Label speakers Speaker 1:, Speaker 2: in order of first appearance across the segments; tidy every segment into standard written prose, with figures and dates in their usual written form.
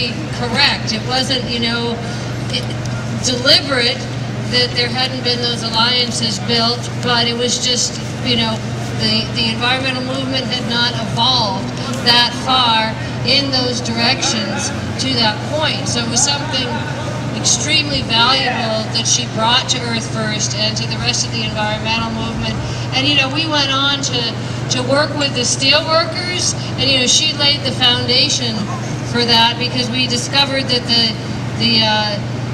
Speaker 1: very correct. It wasn't, deliberate that there hadn't been those alliances built, but it was just, the environmental movement had not evolved that far in those directions to that point. So it was something extremely valuable that she brought to Earth First and to the rest of the environmental movement. And we went on to work with the steel workers, and she laid the foundation for that, because we discovered that the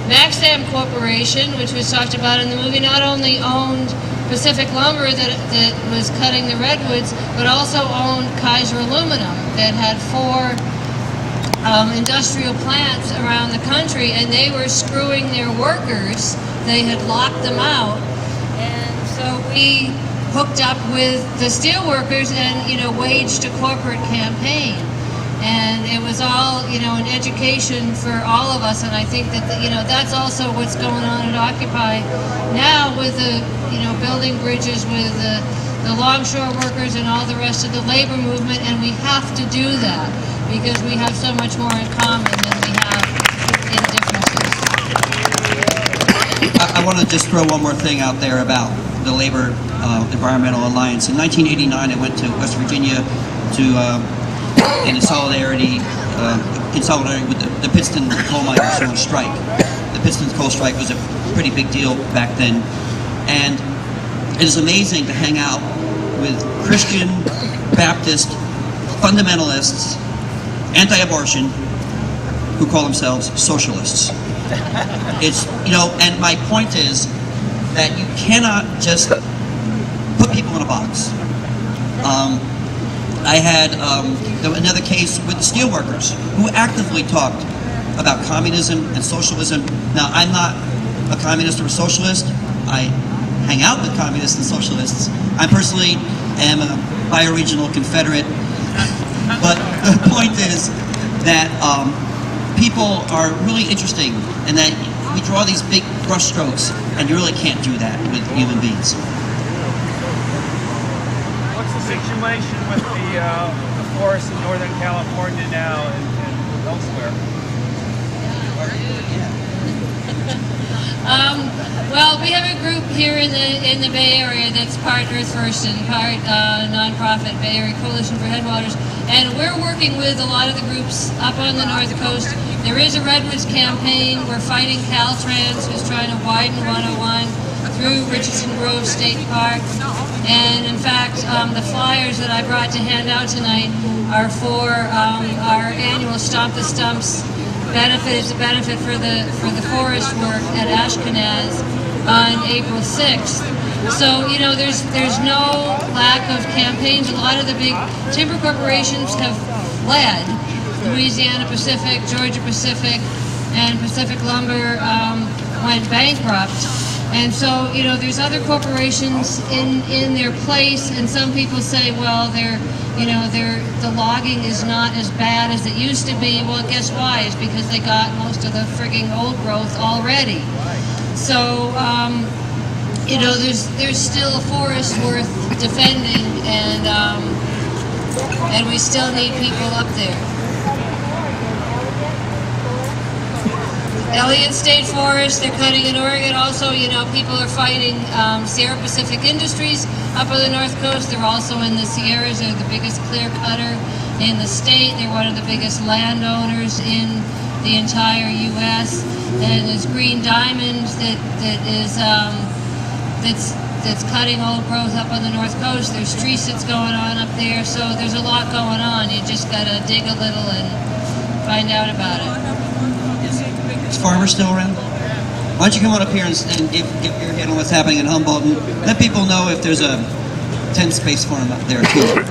Speaker 1: Maxam Corporation, which was talked about in the movie, not only owned Pacific Lumber that was cutting the redwoods, but also owned Kaiser Aluminum that had 4 industrial plants around the country, and they were screwing their workers. They had locked them out, and so we hooked up with the steel workers and waged a corporate campaign. And it was all, an education for all of us, and I think that, that's also what's going on at Occupy now with the, building bridges with the longshore workers and all the rest of the labor movement, and we have to do that because we have so much more in common than we have in differences.
Speaker 2: I want to just throw one more thing out there about the Labor Environmental Alliance. In 1989, I went to West Virginia in solidarity with the Pittston coal miners who were on strike. The Pittston coal strike was a pretty big deal back then, and it is amazing to hang out with Christian, Baptist, fundamentalists, anti-abortion, who call themselves socialists. It's, and my point is that you cannot just put people in a box. I had another case with the steelworkers who actively talked about communism and socialism. Now, I'm not a communist or a socialist. I hang out with communists and socialists. I personally am a bioregional Confederate. But the point is that people are really interesting, and that we draw these big brushstrokes, and you really can't do that with human beings.
Speaker 3: What's the situation with the forests in Northern California now and elsewhere?
Speaker 1: Well, we have a group here in the Bay Area that's part Earth First and part nonprofit Bay Area Coalition for Headwaters, and we're working with a lot of the groups up on the North Coast. There is a Redwoods campaign. We're fighting Caltrans, who's trying to widen 101 through Richardson Grove State Park. And in fact, the flyers that I brought to hand out tonight are for our annual Stomp the Stumps benefit. It's a benefit for the forest work at Ashkenaz on April 6th. So, there's no lack of campaigns. A lot of the big timber corporations have fled. Louisiana Pacific, Georgia Pacific, and Pacific Lumber went bankrupt. And so, there's other corporations in their place, and some people say, well, the logging is not as bad as it used to be. Well, guess why? It's because they got most of the frigging old growth already. So, there's still a forest worth defending, and we still need people up there. Elliott State Forest, they're cutting in Oregon. Also, people are fighting Sierra Pacific Industries up on the North Coast. They're also in the Sierras. They're the biggest clear cutter in the state. They're one of the biggest landowners in the entire U.S. And there's Green Diamond that's cutting old growth up on the North Coast. There's tree sits going on up there. So there's a lot going on. You just got to dig a little and find out about it.
Speaker 2: Is Farmer still around? Why don't you come on up here and give your head on what's happening in Humboldt, and let people know if there's a tent space for them up there too.